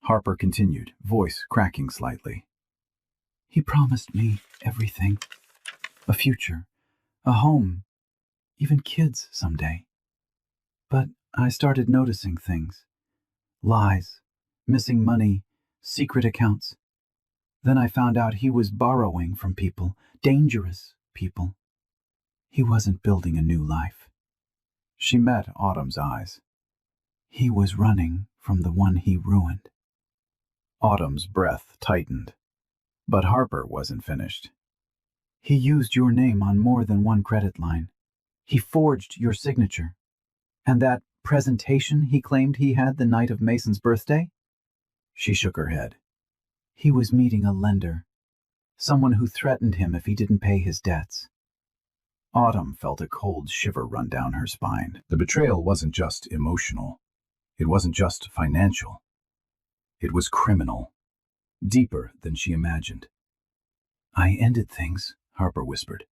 Speaker 1: Harper continued, voice cracking slightly. "He promised me everything. A future, a home, even kids someday. But I started noticing things. Lies, missing money, secret accounts. Then I found out he was borrowing from people, dangerous people. He wasn't building a new life." She met Autumn's eyes. "He was running from the one he ruined." Autumn's breath tightened. But Harper wasn't finished. "He used your name on more than one credit line. He forged your signature. And that presentation he claimed he had the night of Mason's birthday?" She shook her head. "He was meeting a lender, someone who threatened him if he didn't pay his debts." Autumn felt a cold shiver run down her spine. The betrayal wasn't just emotional. It wasn't just financial. It was criminal. Deeper than she imagined. "I ended things," Harper whispered.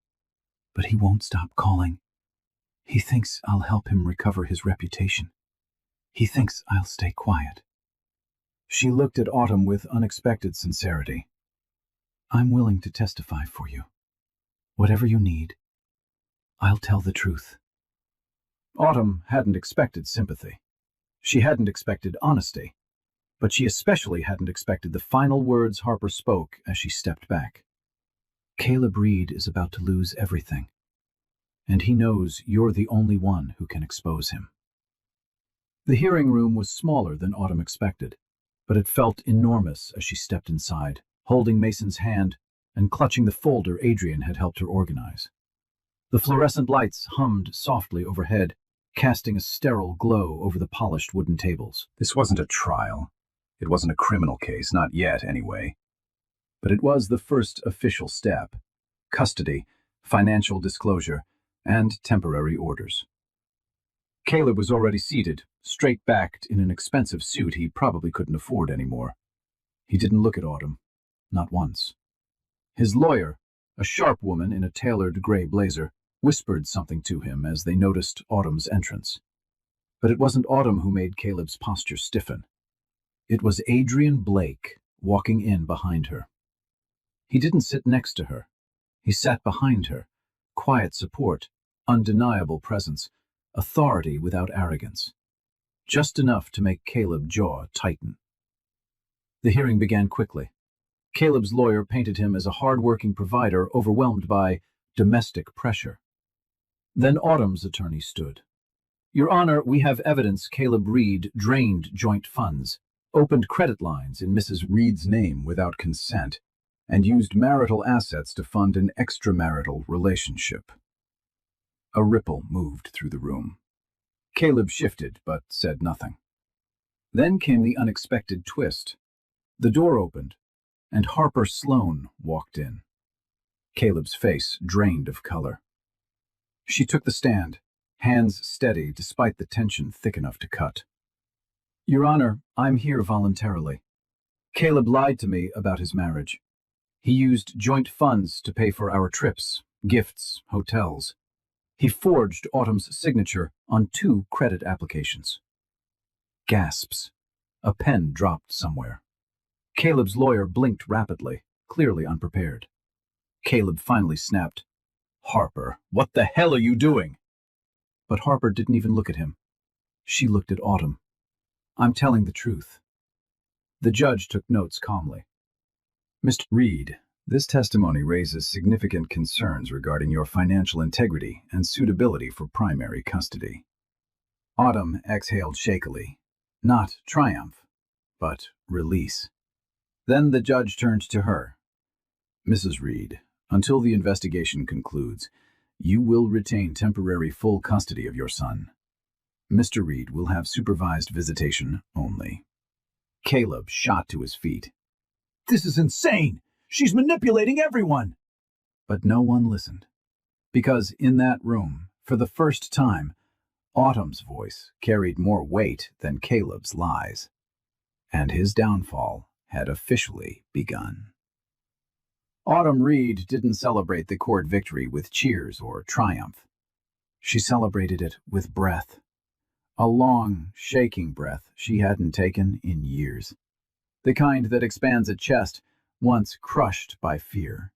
Speaker 1: "But he won't stop calling. He thinks I'll help him recover his reputation. He thinks I'll stay quiet." She looked at Autumn with unexpected sincerity. "I'm willing to testify for you. Whatever you need. I'll tell the truth." Autumn hadn't expected sympathy. She hadn't expected honesty. But she especially hadn't expected the final words Harper spoke as she stepped back. "Caleb Reed is about to lose everything. And he knows you're the only one who can expose him." The hearing room was smaller than Autumn expected, but it felt enormous as she stepped inside, holding Mason's hand and clutching the folder Adrian had helped her organize. The fluorescent lights hummed softly overhead, casting a sterile glow over the polished wooden tables. This wasn't a trial. It wasn't a criminal case, not yet anyway. But it was the first official step: custody, financial disclosure, and temporary orders. Caleb was already seated, straight-backed in an expensive suit he probably couldn't afford anymore. He didn't look at Autumn, not once. His lawyer, a sharp woman in a tailored gray blazer, whispered something to him as they noticed Autumn's entrance. But it wasn't Autumn who made Caleb's posture stiffen. It was Adrian Blake walking in behind her. He didn't sit next to her. He sat behind her, quiet support, undeniable presence, authority without arrogance. Just enough to make Caleb's jaw tighten. The hearing began quickly. Caleb's lawyer painted him as a hard-working provider overwhelmed by domestic pressure. Then Autumn's attorney stood. "Your Honor, we have evidence Caleb Reed drained joint funds, opened credit lines in Mrs. Reed's name without consent, and used marital assets to fund an extramarital relationship." A ripple moved through the room. Caleb shifted, but said nothing. Then came the unexpected twist. The door opened, and Harper Sloan walked in. Caleb's face drained of color. She took the stand, hands steady despite the tension thick enough to cut. "Your Honor, I'm here voluntarily. Caleb lied to me about his marriage. He used joint funds to pay for our trips, gifts, hotels. He forged Autumn's signature on 2 credit applications." Gasps. A pen dropped somewhere. Caleb's lawyer blinked rapidly, clearly unprepared. Caleb finally snapped, "Harper, what the hell are you doing?" But Harper didn't even look at him. She looked at Autumn. "I'm telling the truth." The judge took notes calmly. "Mr. Reed, this testimony raises significant concerns regarding your financial integrity and suitability for primary custody." Autumn exhaled shakily. Not triumph, but release. Then the judge turned to her. Mrs. Reed, until the investigation concludes, you will retain temporary full custody of your son. Mr. Reed will have supervised visitation only. Caleb shot to his feet. This is insane! She's manipulating everyone! But no one listened. Because in that room, for the first time, Autumn's voice carried more weight than Caleb's lies. And his downfall had officially begun. Autumn Reed didn't celebrate the court victory with cheers or triumph. She celebrated it with breath. A long, shaking breath she hadn't taken in years. The kind that expands a chest once crushed by fear.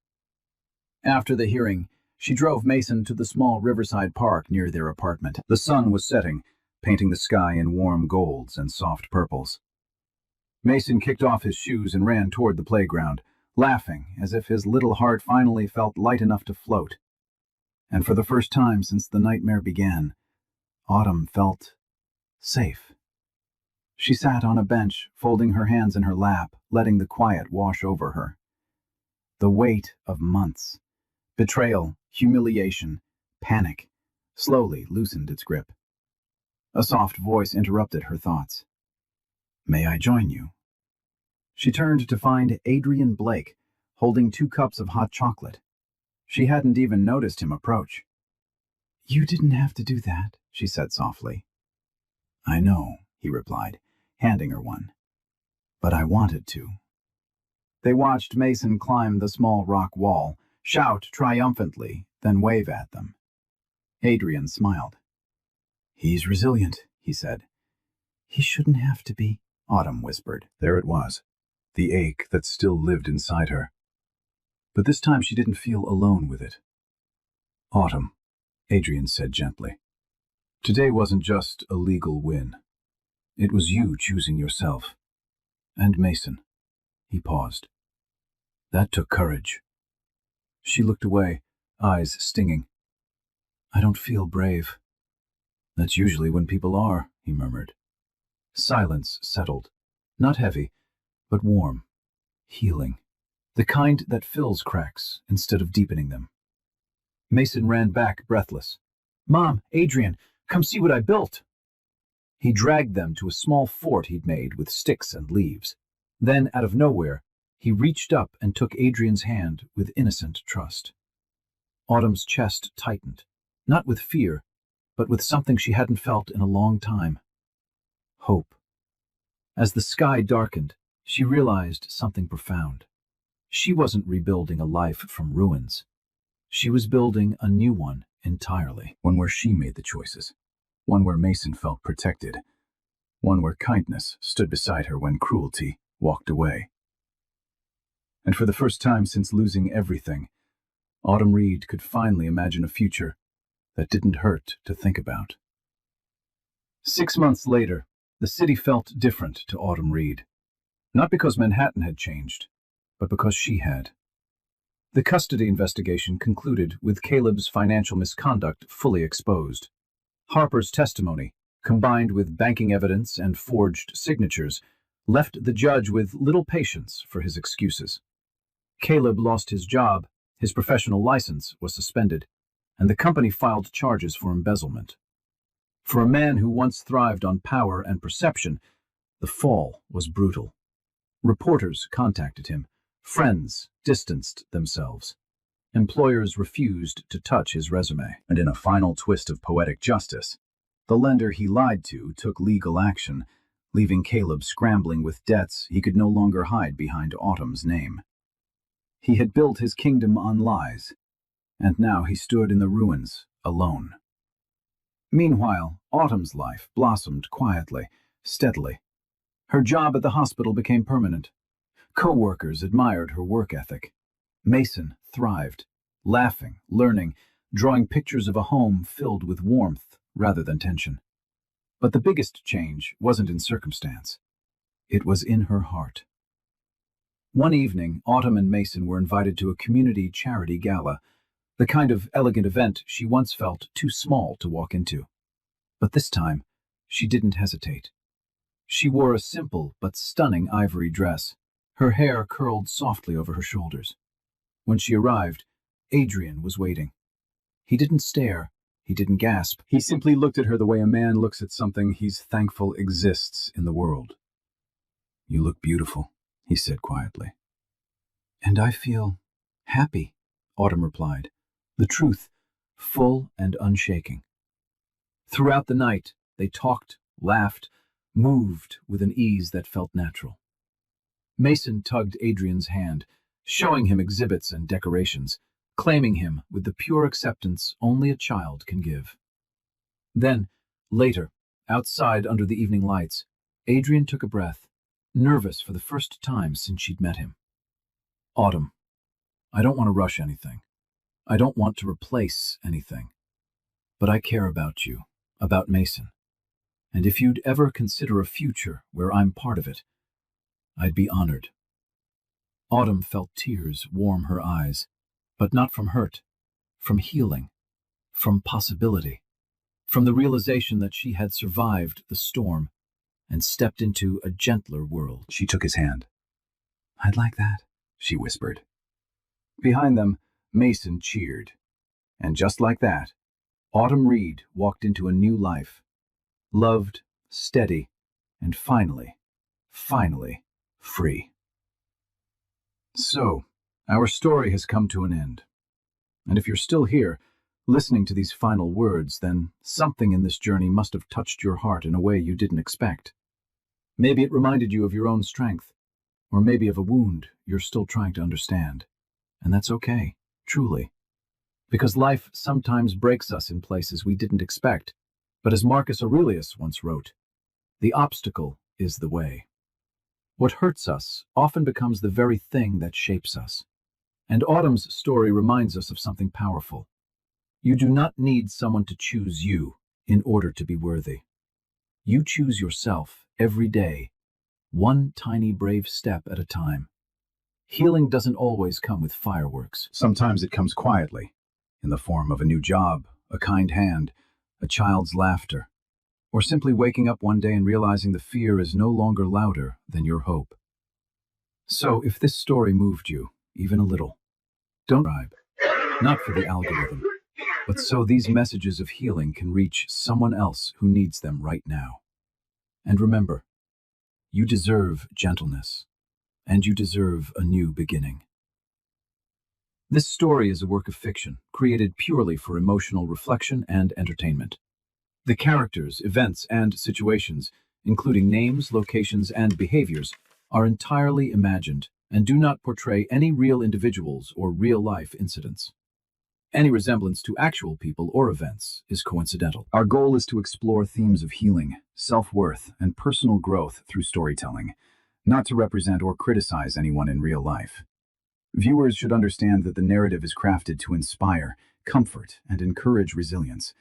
Speaker 1: After the hearing, she drove Mason to the small riverside park near their apartment. The sun was setting, painting the sky in warm golds and soft purples. Mason kicked off his shoes and ran toward the playground, laughing as if his little heart finally felt light enough to float. And for the first time since the nightmare began, Autumn felt safe. She sat on a bench, folding her hands in her lap, letting the quiet wash over her. The weight of months, betrayal, humiliation, panic, slowly loosened its grip. A soft voice interrupted her thoughts. May I join you? She turned to find Adrian Blake, holding 2 cups of hot chocolate. She hadn't even noticed him approach. You didn't have to do that, she said softly. I know, he replied, handing her one. But I wanted to. They watched Mason climb the small rock wall, shout triumphantly, then wave at them. Adrian smiled. He's resilient, he said. He shouldn't have to be, Autumn whispered. There it was, the ache that still lived inside her. But this time she didn't feel alone with it. Autumn, Adrian said gently. Today wasn't just a legal win. It was you choosing yourself. And Mason. He paused. That took courage. She looked away, eyes stinging. I don't feel brave. That's usually when people are, he murmured. Silence settled. Not heavy, but warm. Healing. The kind that fills cracks instead of deepening them. Mason ran back, breathless. Mom, Adrian, come see what I built. He dragged them to a small fort he'd made with sticks and leaves. Then, out of nowhere, he reached up and took Adrian's hand with innocent trust. Autumn's chest tightened, not with fear, but with something she hadn't felt in a long time. Hope. As the sky darkened, she realized something profound. She wasn't rebuilding a life from ruins. She was building a new one entirely. One where she made the choices. One where Mason felt protected. One where kindness stood beside her when cruelty walked away. And for the first time since losing everything, Autumn Reed could finally imagine a future that didn't hurt to think about. 6 months later, the city felt different to Autumn Reed. Not because Manhattan had changed, but because she had. The custody investigation concluded with Caleb's financial misconduct fully exposed. Harper's testimony, combined with banking evidence and forged signatures, left the judge with little patience for his excuses. Caleb lost his job, his professional license was suspended, and the company filed charges for embezzlement. For a man who once thrived on power and perception, the fall was brutal. Reporters contacted him. Friends distanced themselves. Employers refused to touch his resume. And in a final twist of poetic justice, the lender he lied to took legal action, leaving Caleb scrambling with debts he could no longer hide behind Autumn's name. He had built his kingdom on lies, and now he stood in the ruins, alone. Meanwhile, Autumn's life blossomed quietly, steadily. Her job at the hospital became permanent. Co-workers admired her work ethic. Mason thrived, laughing, learning, drawing pictures of a home filled with warmth rather than tension. But the biggest change wasn't in circumstance. It was in her heart. One evening, Autumn and Mason were invited to a community charity gala, the kind of elegant event she once felt too small to walk into. But this time, she didn't hesitate. She wore a simple but stunning ivory dress, her hair curled softly over her shoulders. When she arrived, Adrian was waiting. He didn't stare, he didn't gasp. He simply looked at her the way a man looks at something he's thankful exists in the world. "You look beautiful," he said quietly. "And I feel happy," Autumn replied, the truth full and unshaking. Throughout the night, they talked, laughed, moved with an ease that felt natural. Mason tugged Adrian's hand, showing him exhibits and decorations, claiming him with the pure acceptance only a child can give. Then, later, outside under the evening lights, Adrian took a breath, nervous for the first time since she'd met him. "Autumn, I don't want to rush anything. I don't want to replace anything. But I care about you, about Mason. And if you'd ever consider a future where I'm part of it, I'd be honored." Autumn felt tears warm her eyes, but not from hurt, from healing, from possibility, from the realization that she had survived the storm and stepped into a gentler world. She took his hand. "I'd like that," she whispered. Behind them, Mason cheered. And just like that, Autumn Reed walked into a new life. Loved, steady, and finally, free. So, our story has come to an end. And if you're still here, listening to these final words, then something in this journey must have touched your heart in a way you didn't expect. Maybe it reminded you of your own strength, or maybe of a wound you're still trying to understand. And that's okay, truly. Because life sometimes breaks us in places we didn't expect. But as Marcus Aurelius once wrote, "The obstacle is the way." What hurts us often becomes the very thing that shapes us. And Autumn's story reminds us of something powerful. You do not need someone to choose you in order to be worthy. You choose yourself every day, one tiny brave step at a time. Healing doesn't always come with fireworks. Sometimes it comes quietly, in the form of a new job, a kind hand, a child's laughter, or simply waking up one day and realizing the fear is no longer louder than your hope. So if this story moved you, even a little, don't subscribe, not for the algorithm, but so these messages of healing can reach someone else who needs them right now. And remember, you deserve gentleness, and you deserve a new beginning. This story is a work of fiction, created purely for emotional reflection and entertainment. The characters, events, and situations, including names, locations, and behaviors, are entirely imagined and do not portray any real individuals or real-life incidents. Any resemblance to actual people or events is coincidental. Our goal is to explore themes of healing, self-worth, and personal growth through storytelling, not to represent or criticize anyone in real life. Viewers should understand that the narrative is crafted to inspire, comfort, and encourage resilience,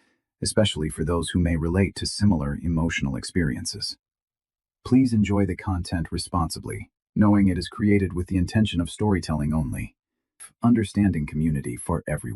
Speaker 1: especially for those who may relate to similar emotional experiences. Please enjoy the content responsibly, knowing it is created with the intention of storytelling only. Understanding community for everyone.